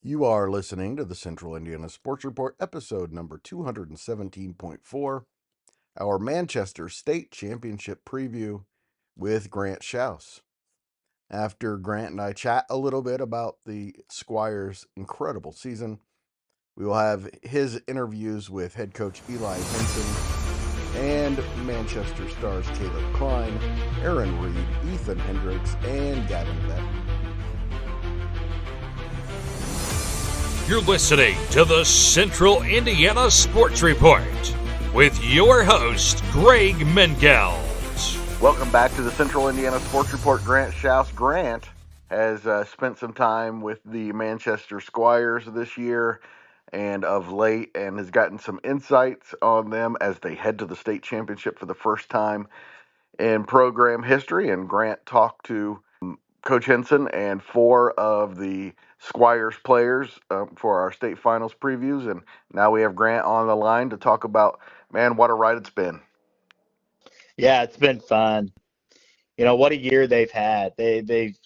You are listening to the Central Indiana Sports Report, episode number 217.4, our Manchester State Championship preview with Grant Shouse. After Grant and I chat a little bit about the Squires' incredible season, we will have his interviews with head coach Eli Henson and Manchester Stars Kaleb Kline, Aaron Reid, Ethan Hendrix, and Gavin Betten. You're listening to the Central Indiana Sports Report with your host, Greg Mengelt. Welcome back to the Central Indiana Sports Report. Grant Shouse. Grant has spent some time with the Manchester Squires this year and of late, and has gotten some insights on them as they head to the state championship for the first time in program history. And Grant talked to Coach Henson and four of the Squires players for our state finals previews. And now we have Grant on the line to talk about, man, what a ride it's been. Yeah, it's been fun. What a year they've had. They've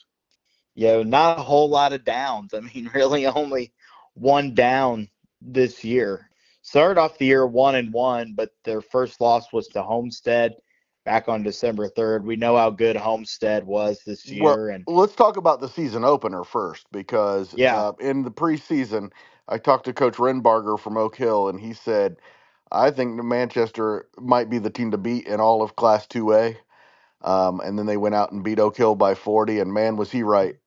not a whole lot of downs. I mean, really only one down this year. Started off the year 1-1, but their first loss was to Homestead back on December 3rd. We know how good Homestead was this year. Well, let's talk about the season opener first, because in the preseason, I talked to Coach Renbarger from Oak Hill, and he said, I think Manchester might be the team to beat in all of Class 2A. And then they went out and beat Oak Hill by 40, and man, was he right.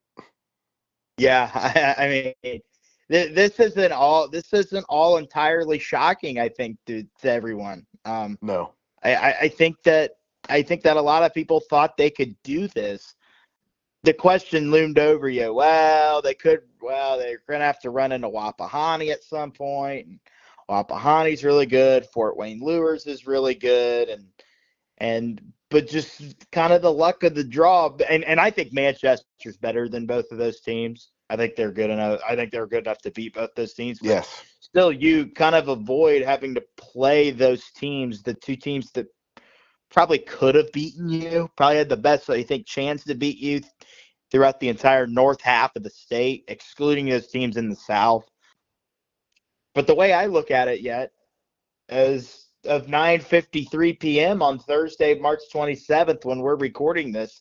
Yeah, I mean, this isn't all entirely shocking, I think, to everyone. No. I think that a lot of people thought they could do this. The question loomed over you. They're going to have to run into Wapahani at some point. And Wapahani's really good. Fort Wayne Lures is really good. But just kind of the luck of the draw. And I think Manchester's better than both of those teams. I think they're good enough. I think they're good enough to beat both those teams. But yes. Still, you kind of avoid having to play those teams, the two teams that probably could have beaten you, probably had the best, I think, chance to beat you throughout the entire north half of the state, excluding those teams in the south. But the way I look at it yet is of 9:53 p.m. on Thursday, March 27th, when we're recording this,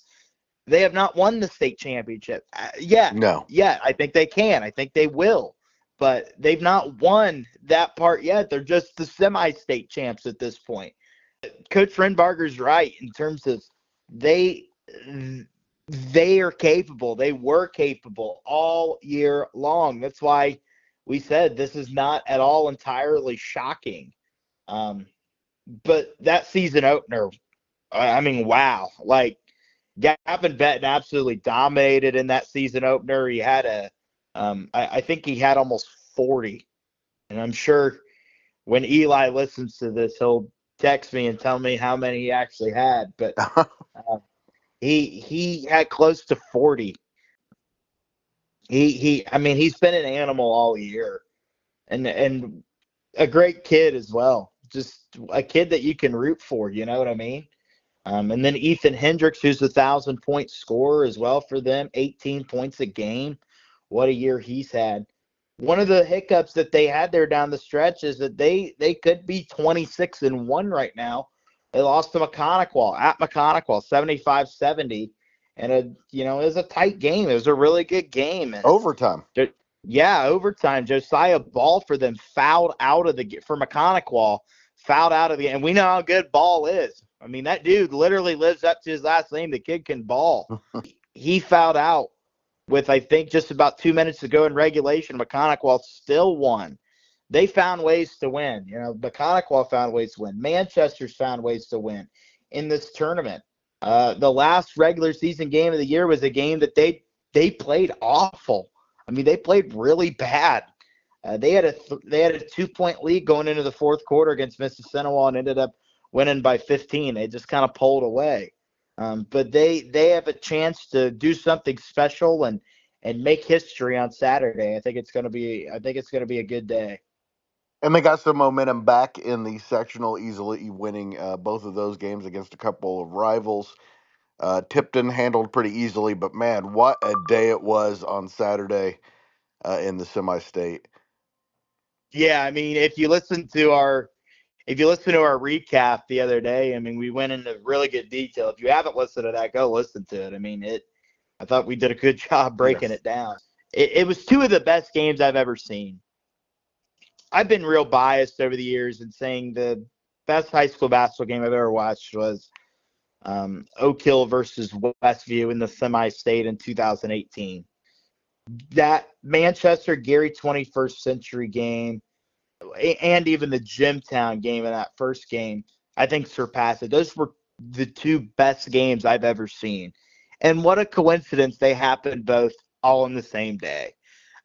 they have not won the state championship. No. Yeah, I think they can. I think they will. But they've not won that part yet. They're just the semi-state champs at this point. Coach Renbarger's right in terms of they are capable. They were capable all year long. That's why we said this is not at all entirely shocking. But that season opener, I mean, wow. Like, Gavin Betten absolutely dominated in that season opener. He had I think he had almost 40. And I'm sure when Eli listens to this, he'll text me and tell me how many he actually had. But he had close to 40. He's been an animal all year. And a great kid as well. Just a kid that you can root for, you know what I mean? And then Ethan Hendrix, who's a 1,000-point scorer as well for them, 18 points a game. What a year he's had. One of the hiccups that they had there down the stretch is that they could be 26-1 right now. They lost to McConaughey at McConaughey, 75-70. And it was a tight game. It was a really good game. And overtime. Overtime. Josiah Ball for them fouled out of for McConaughey, fouled out of the game. And we know how good Ball is. I mean, that dude literally lives up to his last name. The kid can ball. He fouled out with, I think, just about 2 minutes to go in regulation. McConaughey still won. They found ways to win. McConaughey found ways to win. Manchester's found ways to win in this tournament. The last regular season game of the year was a game that they played awful. I mean, they played really bad. They had a 2-point lead going into the fourth quarter against Mississinawa and ended up winning by 15. They just kind of pulled away. But they have a chance to do something special and make history on Saturday. I think it's going to be a good day. And they got some momentum back in the sectional, easily winning both of those games against a couple of rivals. Tipton handled pretty easily, but man, what a day it was on Saturday. in the semi-state. Yeah, I mean, if you listen to our recap the other day, I mean, we went into really good detail. If you haven't listened to that, go listen to it. I mean, I thought we did a good job breaking it down. It was two of the best games I've ever seen. I've been real biased over the years in saying the best high school basketball game I've ever watched was Oak Hill versus Westview in the semi-state in 2018. That Manchester Gary 21st Century game and even the Jimtown game in that first game, I think surpassed it. Those were the two best games I've ever seen. And what a coincidence they happened both all in the same day.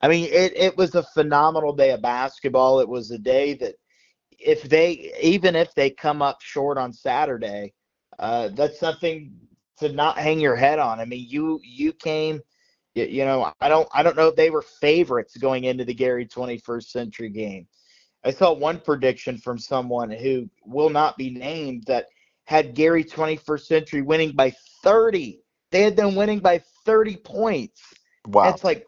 I mean, it was a phenomenal day of basketball. It was a day that even if they come up short on Saturday, that's something to not hang your head on. I mean, you came, I don't know if they were favorites going into the Gary 21st Century game. I saw one prediction from someone who will not be named that had Gary 21st Century winning by 30. They had them winning by 30 points. Wow. It's like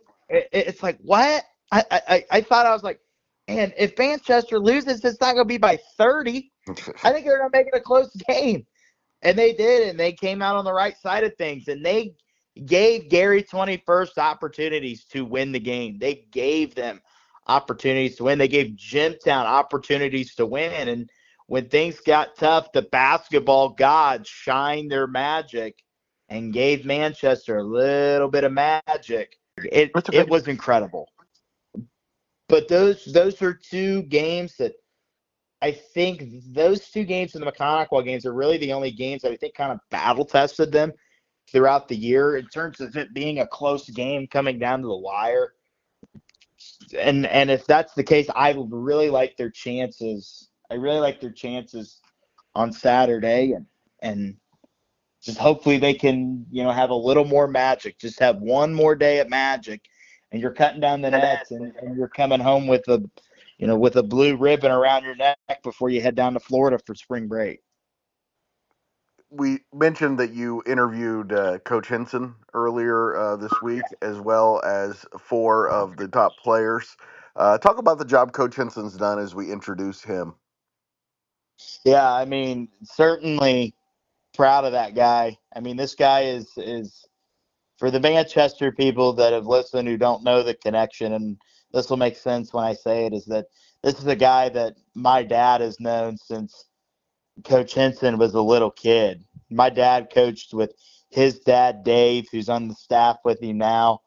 what? I thought, I was like, man, if Manchester loses, it's not going to be by 30. I think they're going to make it a close game. And they did, and they came out on the right side of things. And they gave Gary 21st opportunities to win the game. They gave them opportunities to win. They gave Jimtown opportunities to win. And when things got tough, the basketball gods shined their magic and gave Manchester a little bit of magic. It was incredible. But those are two games that I think those two games in the McConaughey games are really the only games that I think kind of battle tested them throughout the year in terms of it being a close game coming down to the wire. And if that's the case, I really like their chances. I really like their chances on Saturday, and just hopefully they can, have a little more magic. Just have one more day at magic, and you're cutting down the nets, and you're coming home with a blue ribbon around your neck before you head down to Florida for spring break. We mentioned that you interviewed Coach Henson earlier this week, as well as 4 of the top players. Talk about the job Coach Henson's done as we introduce him. Yeah, I mean, certainly proud of that guy. I mean, this guy is for the Manchester people that have listened who don't know the connection, and this will make sense when I say it, is that this is a guy that my dad has known since Coach Henson was a little kid. My dad coached with his dad, Dave, who's on the staff with him now,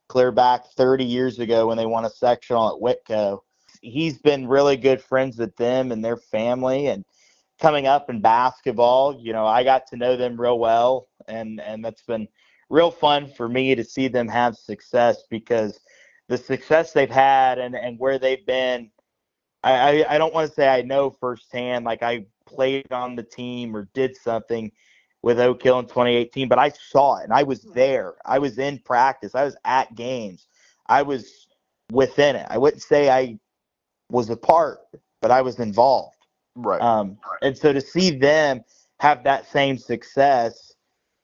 clear back 30 years ago when they won a sectional at Whitco. He's been really good friends with them and their family, and coming up in basketball, I got to know them real well, and that's been real fun for me to see them have success, because the success they've had and where they've been, I don't want to say I know firsthand, like I played on the team or did something with Oak Hill in 2018, but I saw it and I was there. I was in practice. I was at games. I was within it. I wouldn't say I was a part, but I was involved. Right. And so to see them have that same success,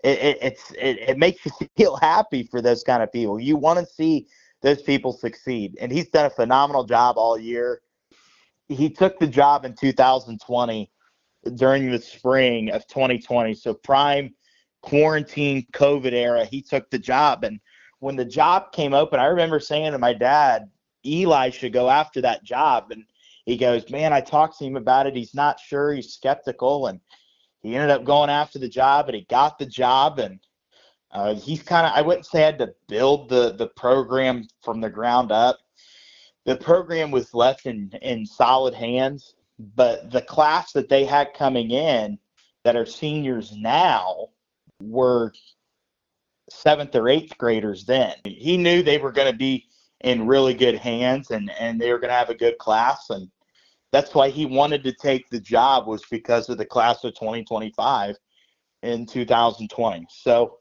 it makes you feel happy for those kind of people. You want to see those people succeed, and he's done a phenomenal job all year. He took the job in 2020 during the spring of 2020. So prime quarantine COVID era, he took the job. And when the job came open, I remember saying to my dad, Eli should go after that job. And he goes, man, I talked to him about it. He's not sure. He's skeptical. And he ended up going after the job, and he got the job. And he's kind of, I wouldn't say I had to build the program from the ground up. The program was left in solid hands, but the class that they had coming in that are seniors now were 7th or 8th graders then. He knew they were going to be in really good hands, and they were going to have a good class, and that's why he wanted to take the job, was because of the class of 2025 in 2020. So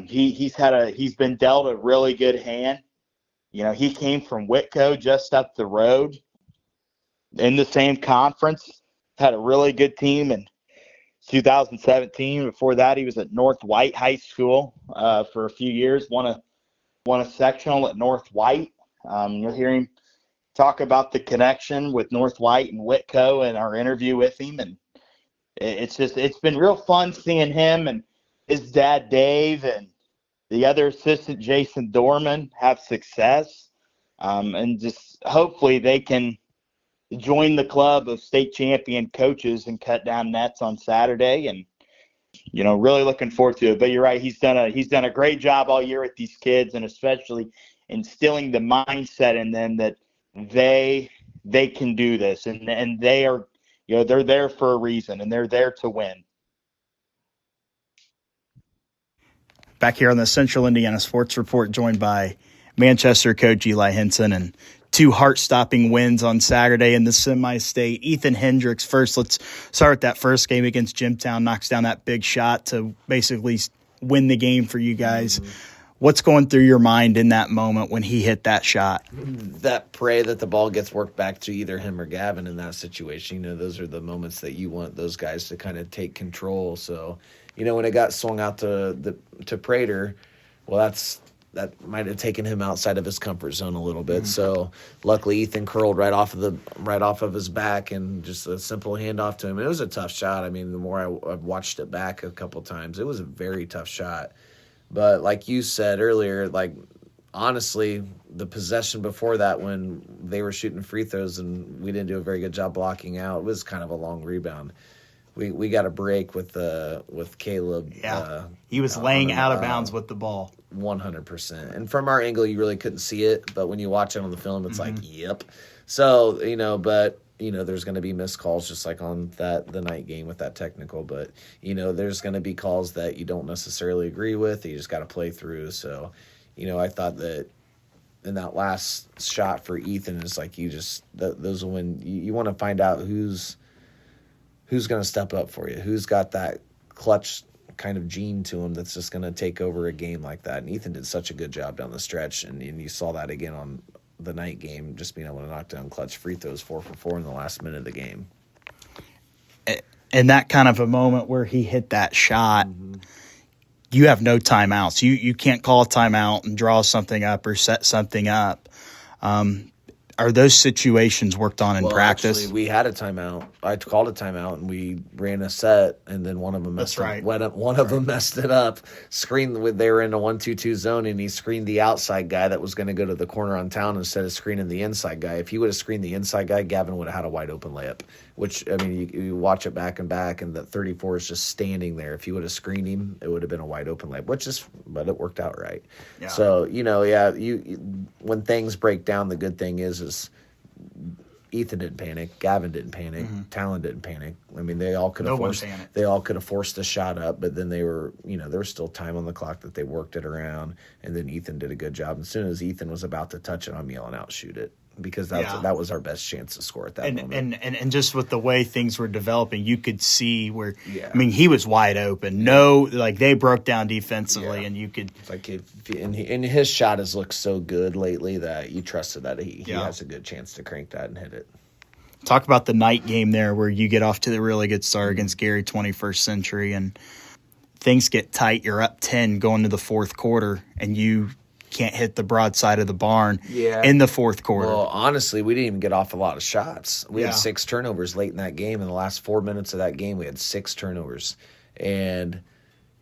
he's been dealt a really good hand. He came from Whitco, just up the road, in the same conference, had a really good team in 2017. Before that, he was at North White High School for a few years, won a sectional at North White. You'll hear him talk about the connection with North White and Whitco in our interview with him. And it's been real fun seeing him and his dad, Dave, and the other assistant, Jason Dorman, have success. And just hopefully they can join the club of state champion coaches and cut down nets on Saturday. And, really looking forward to it. But you're right. He's done a great job all year with these kids, and especially instilling the mindset in them that they can do this, and they are, they're there for a reason, and they're there to win. Back here on the Central Indiana Sports Report, joined by Manchester coach Eli Henson, and 2 heart-stopping wins on Saturday in the semi-state. Ethan Hendrix first. Let's start with that first game against Jimtown. Knocks down that big shot to basically win the game for you guys. Mm-hmm. What's going through your mind in that moment when he hit that shot? That pray that the ball gets worked back to either him or Gavin in that situation. Those are the moments that you want those guys to kind of take control. So, when it got swung out to Prater, well, that might have taken him outside of his comfort zone a little bit. Mm-hmm. So luckily Ethan curled right off of his back, and just a simple handoff to him. It was a tough shot. I mean, the more I've watched it back a couple times, it was a very tough shot. But like you said earlier, honestly, the possession before that, when they were shooting free throws and we didn't do a very good job blocking out, it was kind of a long rebound. We got a break with Kaleb. Yeah, he was laying out of bounds with the ball. 100%. And from our angle, you really couldn't see it, but when you watch it on the film, it's yep. So, but there's going to be missed calls, just like on the night game with that technical. But, there's going to be calls that you don't necessarily agree with that you just got to play through. So, I thought that in that last shot for Ethan, it's like those are when you want to find out who's going to step up for you, who's got that clutch kind of gene to him that's just going to take over a game like that. And Ethan did such a good job down the stretch, and you saw that again on the night game, just being able to knock down clutch free throws 4 for 4 in the last minute of the game. And that kind of a moment where he hit that shot, you have no timeouts. You can't call a timeout and draw something up or set something up. Are those situations worked on in practice? Actually, we had a timeout. I called a timeout, and we ran a set, and then one of them messed That's it right. up. One of them messed it up. They were in a 1-2-2 zone, and he screened the outside guy that was going to go to the corner on town instead of screening the inside guy. If he would have screened the inside guy, Gavin would have had a wide open layup. Which, I mean, you watch it back, and that 34 is just standing there. If he would have screened him, it would have been a wide open layup. But it worked out right. Yeah. So when things break down, the good thing is Ethan didn't panic, Gavin didn't panic, Talon didn't panic. I mean, they all could have forced a shot up, but then they were, there was still time on the clock that they worked it around, and then Ethan did a good job. As soon as Ethan was about to touch it, I'm yelling out, shoot it, because that was our best chance to score at that moment. And just with the way things were developing, you could see where, I mean, he was wide open. They broke down defensively, and you could. It's like and his shot has looked so good lately that you trusted that he has a good chance to crank that and hit it. Talk about the night game there where you get off to the really good start against Gary 21st Century, and things get tight. You're up 10 going to the fourth quarter, and you can't hit the broadside of the barn in the fourth quarter. Well, honestly, we didn't even get off a lot of shots. We had 6 turnovers late in that game. In the last 4 minutes of that game, we had 6 turnovers. And,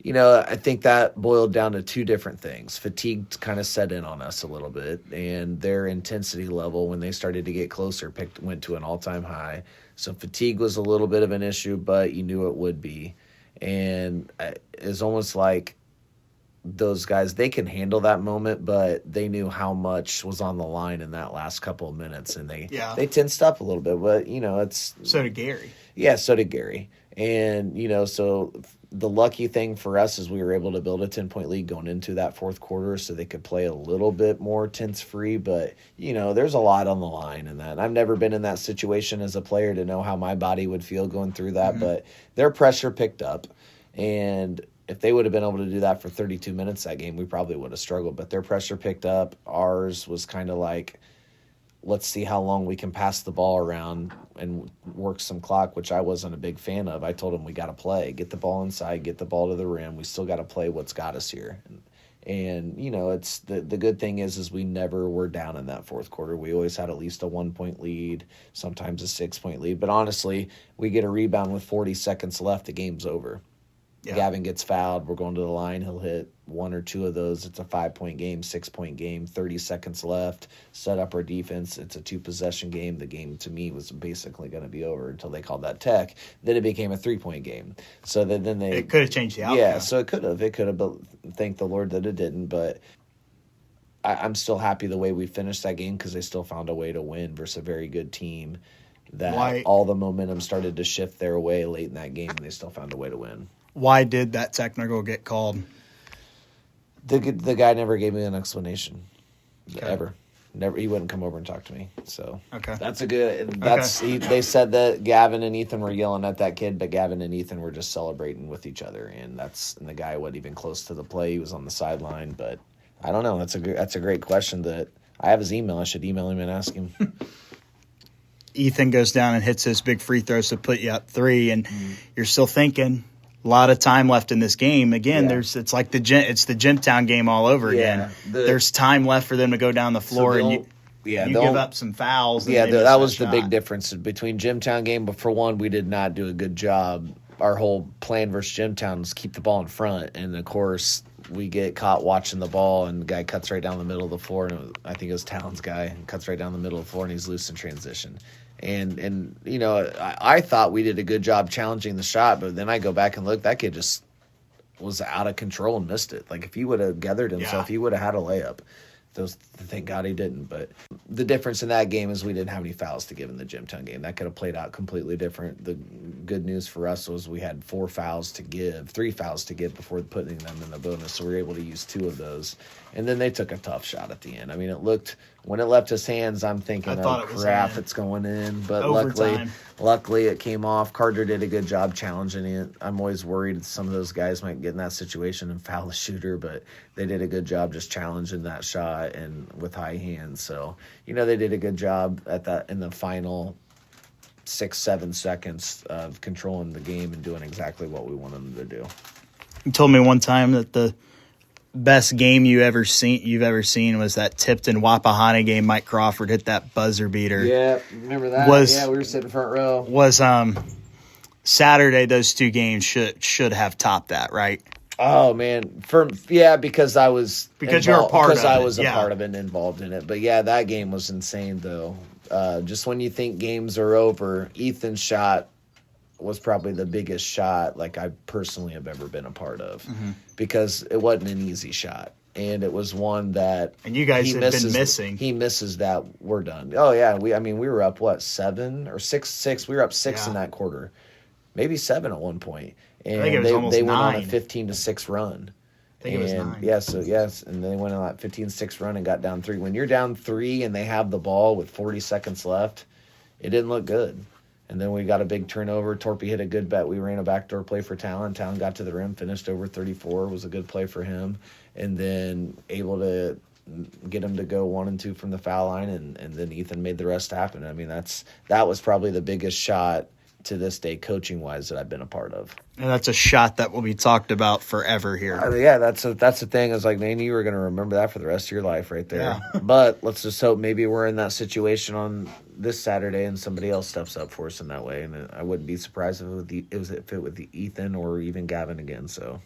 I think that boiled down to 2 different things. Fatigue kind of set in on us a little bit, and their intensity level when they started to get closer went to an all-time high. So fatigue was a little bit of an issue, but you knew it would be. And it's almost like those guys, they can handle that moment, but they knew how much was on the line in that last couple of minutes, and they tensed up a little bit. But it's so did Gary. Yeah, so did Gary. And so the lucky thing for us is we were able to build a 10-point lead going into that fourth quarter, so they could play a little bit more tense free. But there's a lot on the line in that. I've never been in that situation as a player to know how my body would feel going through that. But their pressure picked up, and if they would have been able to do that for 32 minutes that game, we probably would have struggled. But their pressure picked up. Ours was kind of like, let's see how long we can pass the ball around and work some clock, which I wasn't a big fan of. I told them we got to play. Get the ball inside, get the ball to the rim. We still got to play what's got us here. And, it's the good thing is we never were down in that fourth quarter. We always had at least a 1-point lead, sometimes a 6-point lead. But honestly, we get a rebound with 40 seconds left, the game's over. Yeah. Gavin gets fouled. We're going to the line. He'll hit 1 or 2 of those. It's a 5-point game, 6-point game, 30 seconds left. Set up our defense. It's a 2-possession game. The game, to me, was basically going to be over until they called that tech. Then it became a 3-point game. So then they... It could have changed the outcome. Yeah, so it could have. But thank the Lord that it didn't. But I'm still happy the way we finished that game because they still found a way to win versus a very good team. All the momentum started to shift their way late in that game, and they still found a way to win. Why did that technical get called? The guy never gave me an explanation, ever. Never. He wouldn't come over and talk to me. So that's a good. They said that Gavin and Ethan were yelling at that kid, but Gavin and Ethan were just celebrating with each other, and the guy wasn't even close to the play. He was on the sideline, but I don't know. That's a great question that I have his email. I should email him and ask him. Ethan goes down and hits those big free throws to put you up 3, and you're still thinking. A lot of time left in this game. Again, it's like the Gymtown game all over again. There's time left for them to go down the floor, and you give up some fouls. Yeah, that was the big difference between Gymtown game. But for one, we did not do a good job. Our whole plan versus Gymtown was keep the ball in front, and of course we get caught watching the ball, and the guy cuts right down the middle of the floor. And I think it was Talon's guy, and cuts right down the middle of the floor, and he's loose in transition. And I thought we did a good job challenging the shot, but then I go back and look, that kid just was out of control and missed it. Like, if he would have gathered himself, he would have had a layup. Thank God he didn't. But the difference in that game is we didn't have any fouls to give in the Gymtown game. That could have played out completely different. The good news for us was we had 3 fouls to give before putting them in the bonus, so we were able to use 2 of those. And then they took a tough shot at the end. I mean, when it left his hands, I'm thinking, crap, it's going in. But luckily it came off. Carter did a good job challenging it. I'm always worried some of those guys might get in that situation and foul the shooter, but they did a good job just challenging that shot and with high hands. So, they did a good job at that in the final 6-7 seconds of controlling the game and doing exactly what we wanted them to do. You told me one time that the best game you've ever seen was that Tipton Wapahana game. Mike Crawford hit that buzzer beater. Yeah, remember that? We were sitting front row. Was Saturday? Those 2 games should have topped that, right? Oh man, because I was you were a part of it. I was a part of it and involved in it. But yeah, that game was insane though. Just when you think games are over, Ethan's shot was probably the biggest shot like I personally have ever been a part of, because it wasn't an easy shot, and it was one that and you guys have been missing. He misses that, we're done. Oh yeah, we were up 7 or 6. We were up 6 in that quarter, maybe 7 at one point, and I think it was almost 9. Went on a 15-6 run. I think it was 9. Yes, and they went on that 15-6 run and got down 3. When you're down 3 and they have the ball with 40 seconds left, it didn't look good. And then we got a big turnover. Torpy hit a good bet. We ran a backdoor play for Talon. Talon got to the rim, finished over 34. Was a good play for him. And then able to get him to go 1 and 2 from the foul line, and then Ethan made the rest happen. I mean, that was probably the biggest shot to this day, coaching-wise, that I've been a part of. And that's a shot that will be talked about forever here. That's the thing. I was like, man, you were going to remember that for the rest of your life right there. Yeah. But let's just hope maybe we're in that situation on this Saturday and somebody else steps up for us in that way. And I wouldn't be surprised if it was Ethan or even Gavin again. So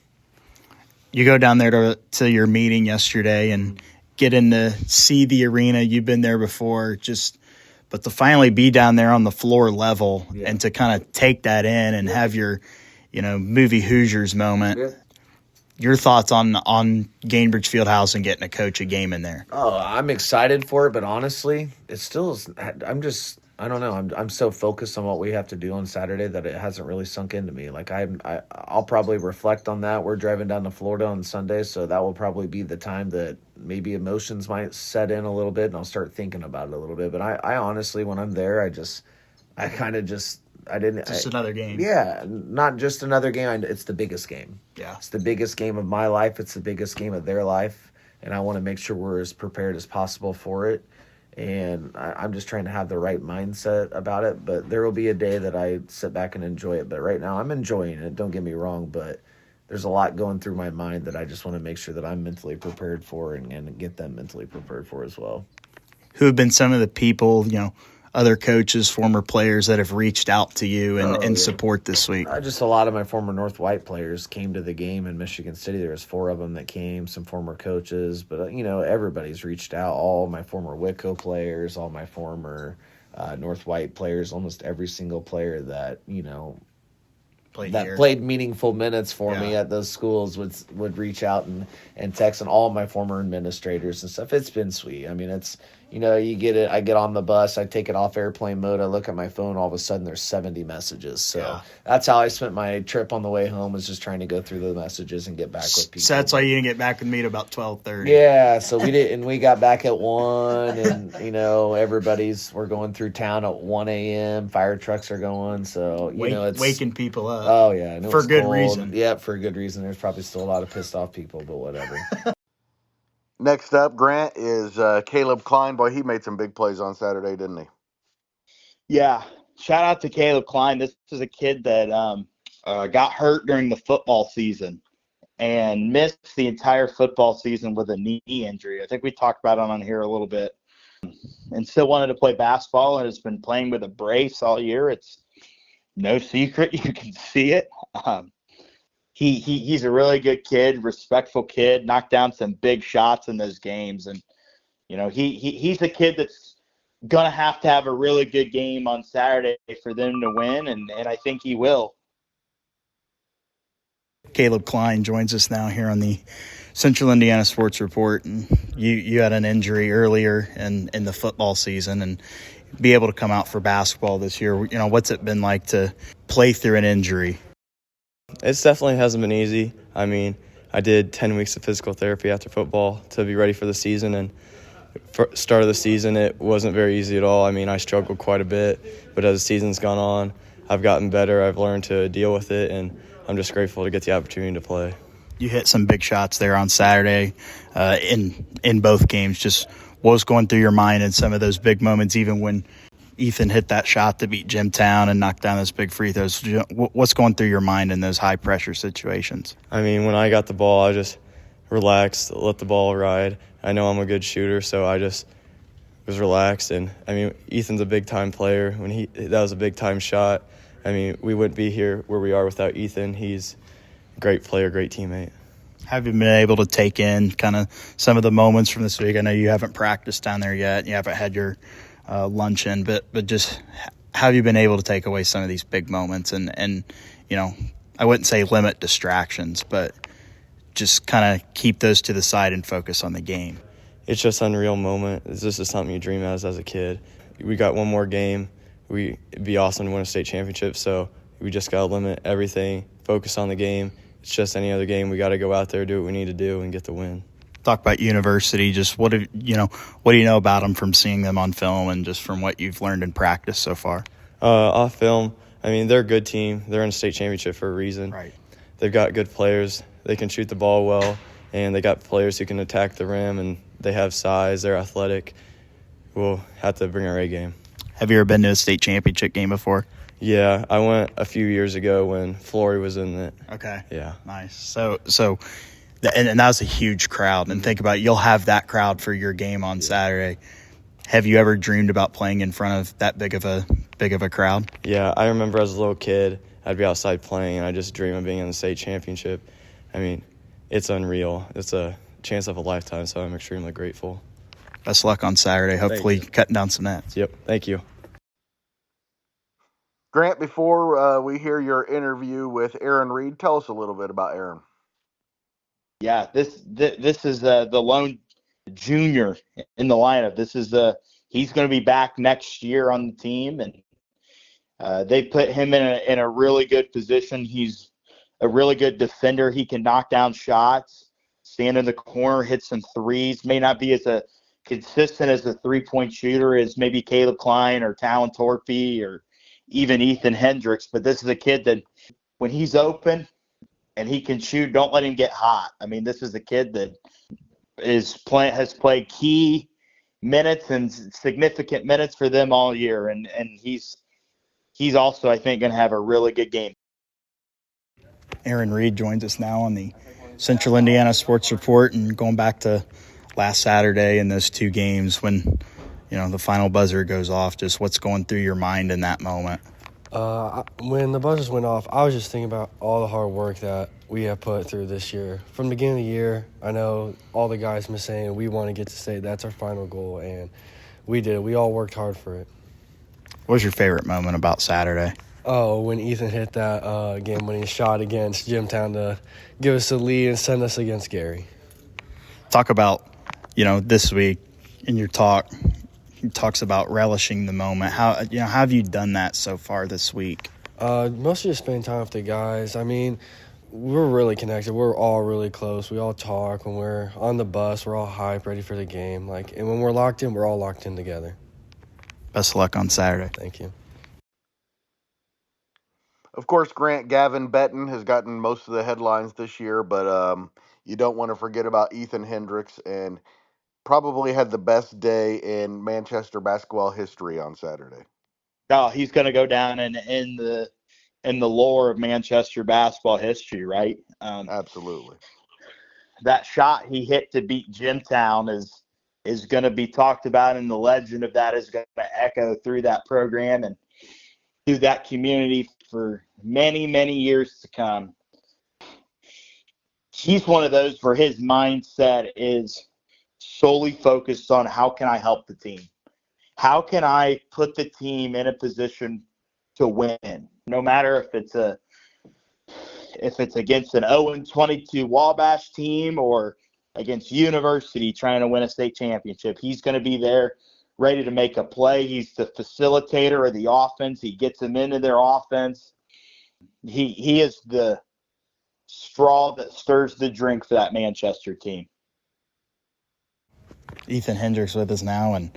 you go down there to your meeting yesterday and get in to see the arena. You've been there before, but to finally be down there on the floor level and to kind of take that in and have your, movie Hoosiers moment. Yeah. Your thoughts on Gainbridge Fieldhouse and getting to coach a game in there? Oh, I'm excited for it, but honestly, it still is. I don't know. I'm so focused on what we have to do on Saturday that it hasn't really sunk into me. Like I'll probably reflect on that. We're driving down to Florida on Sunday, so that will probably be the time that maybe emotions might set in a little bit, and I'll start thinking about it a little bit. But I honestly, when I'm there, It's another game. Yeah, not just another game. It's the biggest game. Yeah, it's the biggest game of my life. It's the biggest game of their life, and I want to make sure we're as prepared as possible for it. And I'm just trying to have the right mindset about it. But there will be a day that I sit back and enjoy it. But right now I'm enjoying it. Don't get me wrong. But there's a lot going through my mind that I just want to make sure that I'm mentally prepared for and get them mentally prepared for as well. Who have been some of the people, other coaches, former players that have reached out to you and support this week? Just a lot of my former North White players came to the game in Michigan City. There was 4 of them that came, some former coaches, but everybody's reached out. All my former Whitco players, all my former North White players, almost every single player that played meaningful minutes for me at those schools would reach out and text, and all my former administrators and stuff. It's been sweet. I mean, it's, you get it. I get on the bus, I take it off airplane mode, I look at my phone, all of a sudden there's 70 messages. So that's how I spent my trip on the way home, was just trying to go through the messages and get back with people. So that's why you didn't get back with me at about 12:30. Yeah, so we did, and we got back at 1, and we're going through town at 1 a.m. Fire trucks are going, so it's waking people up. Oh yeah, for good reason. Yeah, for a good reason. There's probably still a lot of pissed off people, but whatever. Next up, Grant, is Kaleb Kline. Boy, he made some big plays on Saturday, didn't he? Yeah. Shout out to Kaleb Kline. This is a kid that got hurt during the football season and missed the entire football season with a knee injury. I think we talked about it on here a little bit. And still wanted to play basketball and has been playing with a brace all year. It's no secret. You can see it. He's a really good kid, respectful kid, knocked down some big shots in those games. And, he's a kid that's going to have a really good game on Saturday for them to win, and I think he will. Kaleb Kline joins us now here on the Central Indiana Sports Report. And you had an injury earlier in the football season and be able to come out for basketball this year. What's it been like to play through an injury? It definitely hasn't been easy. I mean, I did 10 weeks of physical therapy after football to be ready for the season, and for start of the season, it wasn't very easy at all. I mean, I struggled quite a bit, but as the season's gone on, I've gotten better. I've learned to deal with it, and I'm just grateful to get the opportunity to play. You hit some big shots there on Saturday in both games. Just what was going through your mind in some of those big moments, even when Ethan hit that shot to beat Jimtown and knock down those big free throws? What's going through your mind in those high-pressure situations? I mean, when I got the ball, I just relaxed, let the ball ride. I know I'm a good shooter, so I just was relaxed. And, I mean, Ethan's a big-time player. That was a big-time shot. I mean, we wouldn't be here where we are without Ethan. He's a great player, great teammate. Have you been able to take in kind of some of the moments from this week? I know you haven't practiced down there yet. You haven't had your luncheon, but just how have you been able to take away some of these big moments and I wouldn't say limit distractions, but just kind of keep those to the side and focus on the game? It's just an unreal moment. This is something you dream as a kid. We got one more game. It'd be awesome to win a state championship, so we just got to limit everything, focus on the game. It's just any other game. We got to go out there, do what we need to do, and get the win. Talk about University. Just what do you know about them from seeing them on film and just from what you've learned in practice so far? Off film, I mean, they're a good team. They're in a state championship for a reason. Right. They've got good players. They can shoot the ball well, and they got players who can attack the rim, and they have size. They're athletic. We'll have to bring our A game. Have you ever been to a state championship game before? Yeah, I went a few years ago when Flory was in it. Okay. Yeah. Nice. So and that was a huge crowd. And think about it, you'll have that crowd for your game on Saturday. Have you ever dreamed about playing in front of that big of a crowd? Yeah, I remember as a little kid, I'd be outside playing, and I just dream of being in the state championship. I mean, it's unreal. It's a chance of a lifetime, so I'm extremely grateful. Best luck on Saturday. Hopefully cutting down some nets. Yep, thank you. Grant, before we hear your interview with Aaron Reid, tell us a little bit about Aaron. Yeah, this is the lone junior in the lineup. He's going to be back next year on the team, and they put him in a really good position. He's a really good defender. He can knock down shots, stand in the corner, hit some threes. May not be as consistent as a three-point shooter as maybe Kaleb Kline or Talon Torpy or even Ethan Hendrix, but this is a kid that when he's open and he can shoot, don't let him get hot. I mean, this is a kid that has played key minutes and significant minutes for them all year, and he's also, I think, going to have a really good game. Aaron Reid joins us now on the Central Indiana Sports Report, and going back to last Saturday and those two games when, the final buzzer goes off, just what's going through your mind in that moment? When the buzzers went off, I was just thinking about all the hard work that we have put through this year. From the beginning of the year, I know all the guys been saying we want to get to state. That's our final goal, and we did. We all worked hard for it. What was your favorite moment about Saturday? Oh, when Ethan hit that game-winning shot against Jimtown to give us the lead and send us against Gary. Talk about, this week in your talk, he talks about relishing the moment. How have you done that so far this week? Mostly just spending time with the guys. I mean, we're really connected. We're all really close. We all talk. When we're on the bus, we're all hyped, ready for the game. And when we're locked in, we're all locked in together. Best of luck on Saturday. Thank you. Of course, Gavin Betten has gotten most of the headlines this year, but you don't want to forget about Ethan Hendrix, and probably had the best day in Manchester basketball history on Saturday. Oh, he's going to go down in the lore of Manchester basketball history, right? Absolutely. That shot he hit to beat Jimtown is going to be talked about, and the legend of that is going to echo through that program and through that community for many, many years to come. He's one of those where his mindset is solely focused on how can I help the team? How can I put the team in a position to win? No matter if it's against an 0-22 Wabash team or against University trying to win a state championship, he's going to be there ready to make a play. He's the facilitator of the offense. He gets them into their offense. He is the straw that stirs the drink for that Manchester team. Ethan Hendrix with us now, and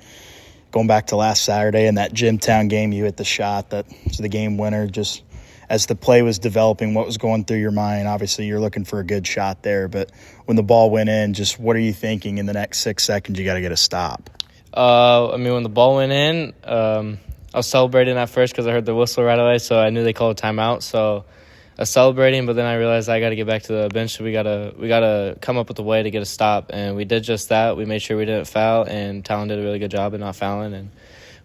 going back to last Saturday in that Jimtown game, you hit the shot that was the game winner. Just as the play was developing, what was going through your mind? Obviously, you're looking for a good shot there, but when the ball went in, just what are you thinking in the next 6 seconds? You got to get a stop. When the ball went in, I was celebrating at first because I heard the whistle right away, so I knew they called a timeout. So I was celebrating, but then I realized I got to get back to the bench. So we gotta come up with a way to get a stop, and we did just that. We made sure we didn't foul, and Talon did a really good job at not fouling, and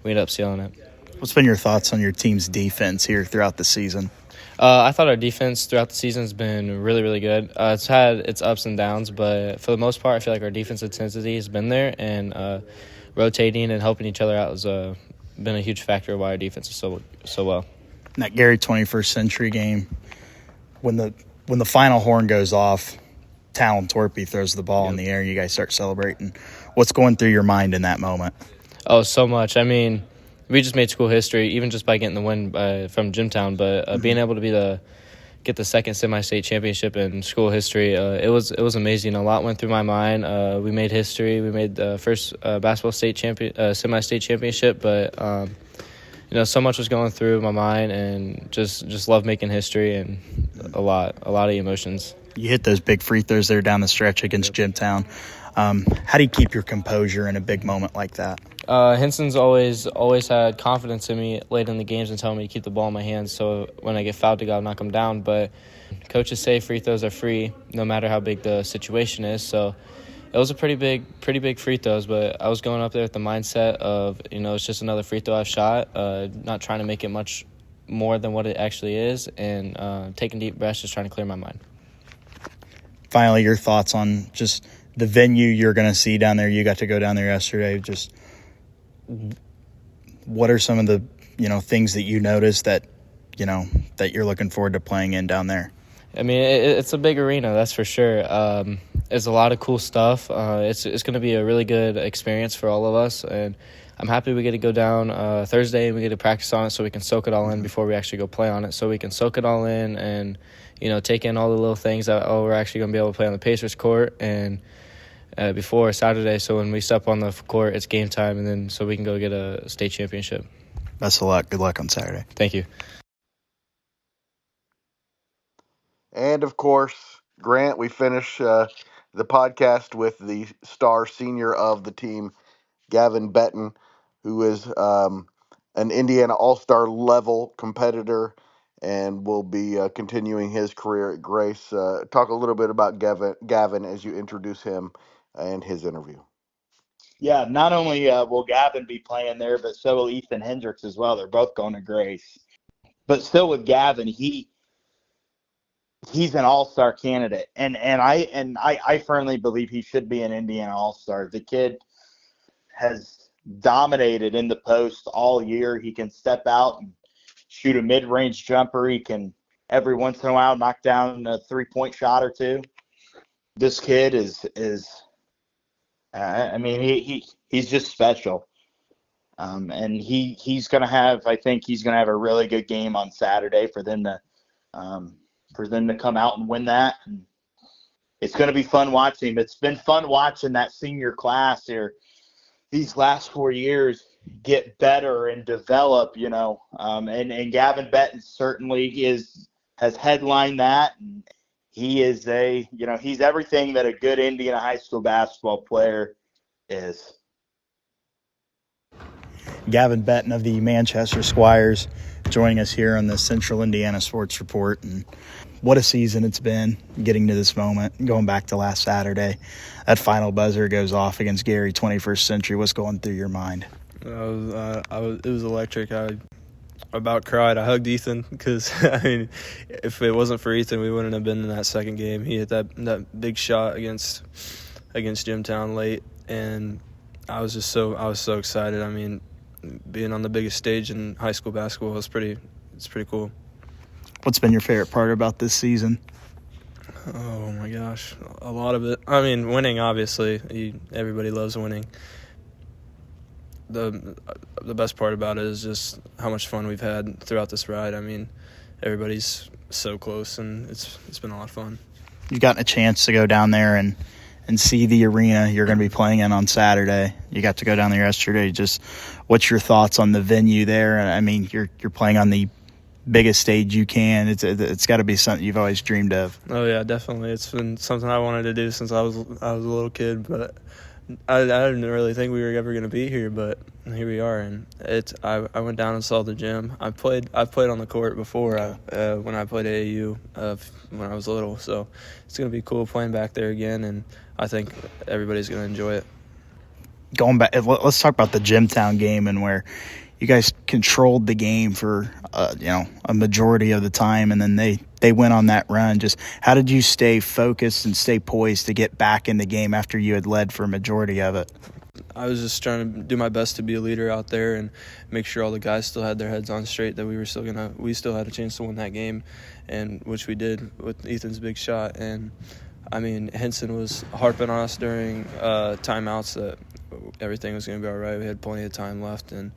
we ended up sealing it. What's been your thoughts on your team's defense here throughout the season? I thought our defense throughout the season has been really, really good. It's had its ups and downs, but for the most part, I feel like our defensive intensity has been there, and rotating and helping each other out has been a huge factor of why our defense is so well. In that Gary 21st Century game, when the final horn goes off, Talon Torpy throws the ball in the air, and you guys start celebrating. What's going through your mind in that moment? Oh, so much. I mean, we just made school history, even just by getting the win from Jimtown, but being able to get the second semi-state championship in school history, it was amazing. A lot went through my mind. We made history. We made the first basketball semi-state championship, but so much was going through my mind, and just love making history, and a lot of emotions. You hit those big free throws there down the stretch against Jimtown. How do you keep your composure in a big moment like that? Henson's always had confidence in me late in the games and telling me to keep the ball in my hands, so when I get fouled to go knock them down. But coaches say free throws are free no matter how big the situation is, so it was a pretty big free throws, but I was going up there with the mindset of, it's just another free throw I've shot, not trying to make it much more than what it actually is, and taking deep breaths, just trying to clear my mind. Finally, your thoughts on just the venue you're going to see down there. You got to go down there yesterday. Just what are some of the, things that you noticed that, that you're looking forward to playing in down there? I mean, it's a big arena, that's for sure. It's a lot of cool stuff. It's going to be a really good experience for all of us, and I'm happy we get to go down Thursday and we get to practice on it so we can soak it all in before we actually go play on it. So we can soak it all in and, take in all the little things that, we're actually going to be able to play on the Pacers court and before Saturday. So when we step on the court, it's game time, and then so we can go get a state championship. Best of luck. Good luck on Saturday. Thank you. And, of course, Grant, we finish the podcast with the star senior of the team, Gavin Betten, who is an Indiana All-Star level competitor, and will be continuing his career at Grace. Talk a little bit about Gavin as you introduce him and his interview. Yeah, not only will Gavin be playing there, but so will Ethan Hendrix as well. They're both going to Grace. But still with Gavin, he's an all-star candidate. And I firmly believe he should be an Indiana all-star. The kid has dominated in the post all year. He can step out and shoot a mid-range jumper. He can every once in a while knock down a three-point shot or two. This kid is I mean he's just special. And he's going to have, I think he's going to have a really good game on Saturday for them to come out and win that. And it's going to be fun watching him. It's been fun watching that senior class here these last 4 years get better and develop, and Gavin Betten certainly has headlined that. And he is he's everything that a good Indiana high school basketball player is. Gavin Betten of the Manchester Squires joining us here on the Central Indiana Sports Report. And what a season it's been getting to this moment, going back to last Saturday. That final buzzer goes off against Gary, 21st Century. What's going through your mind? It was electric. I about cried. I hugged Ethan because, I mean, if it wasn't for Ethan, we wouldn't have been in that second game. He hit that big shot against Jimtown late, and I was so excited. I mean, being on the biggest stage in high school basketball it's pretty cool. What's been your favorite part about this season? Oh my gosh, a lot of it. I mean, winning, obviously. Everybody loves winning. The best part about it is just how much fun we've had throughout this ride. I mean, everybody's so close, and it's been a lot of fun. You've gotten a chance to go down there and see the arena you're going to be playing in on Saturday. You got to go down there yesterday. Just what's your thoughts on the venue there? I mean, you're playing on the biggest stage you can. It's got to be something you've always dreamed of. Oh yeah, definitely. It's been something I wanted to do since I was a little kid, but I didn't really think we were ever going to be here, but here we are. And I went down and saw the gym. I've played on the court before when I played AAU when I was little, so it's going to be cool playing back there again, and I think everybody's going to enjoy it. Going back, let's talk about the Jimtown game and where you guys controlled the game for a majority of the time, and then they went on that run. Just how did you stay focused and stay poised to get back in the game after you had led for a majority of it? I was just trying to do my best to be a leader out there and make sure all the guys still had their heads on straight, that we still had a chance to win that game, and which we did with Ethan's big shot. And I mean, Henson was harping on us during timeouts that everything was going to be all right. We had plenty of time left, and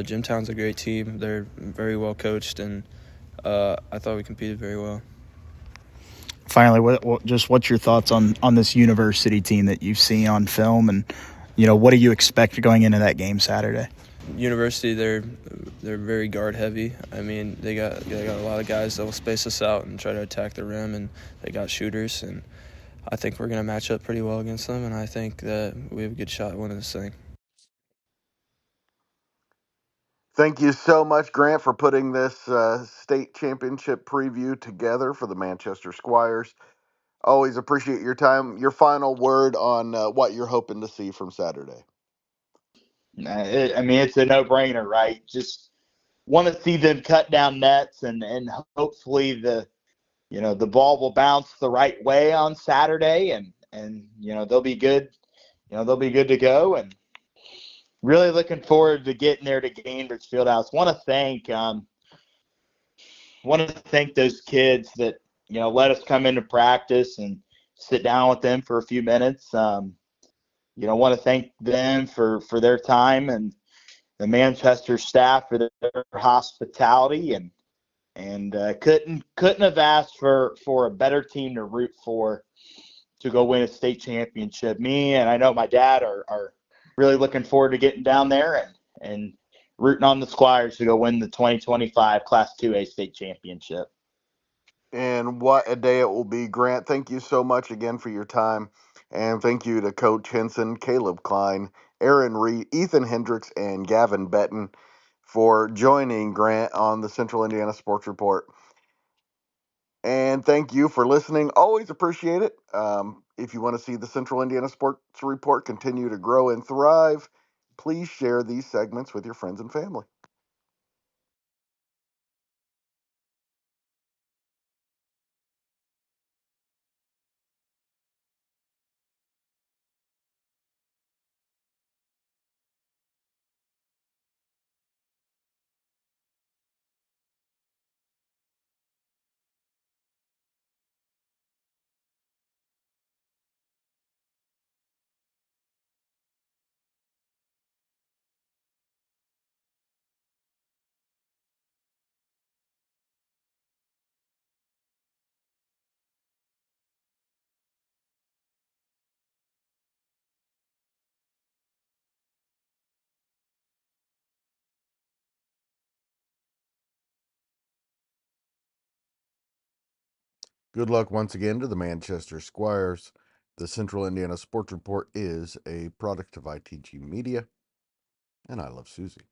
Jimtown's a great team. They're very well coached, and I thought we competed very well. Finally, what's your thoughts on this university team that you've seen on film, and what do you expect going into that game Saturday? University, they're very guard heavy. I mean, they got a lot of guys that will space us out and try to attack the rim, and they got shooters, and I think we're going to match up pretty well against them, and I think that we have a good shot at winning this thing. Thank you so much, Grant, for putting this state championship preview together for the Manchester Squires. Always appreciate your time. Your final word on what you're hoping to see from Saturday. I mean, it's a no-brainer, right? Just want to see them cut down nets, and hopefully the ball will bounce the right way on Saturday, and they'll be good. They'll be good to go, and really looking forward to getting there to Gainbridge Fieldhouse. Want to thank those kids that let us come into practice and sit down with them for a few minutes. Want to thank them for their time, and the Manchester staff for their hospitality, and couldn't have asked for a better team to root for to go win a state championship. Me and I know my dad are really looking forward to getting down there and rooting on the Squires to go win the 2025 Class 2A state championship. And what a day it will be, Grant. Thank you so much again for your time. And thank you to Coach Henson, Kaleb Kline, Aaron Reid, Ethan Hendrix, and Gavin Betten for joining Grant on the Central Indiana Sports Report. And thank you for listening. Always appreciate it. If you want to see the Central Indiana Sports Report continue to grow and thrive, please share these segments with your friends and family. Good luck once again to the Manchester Squires. The Central Indiana Sports Report is a product of ITG Media, and I love Susie.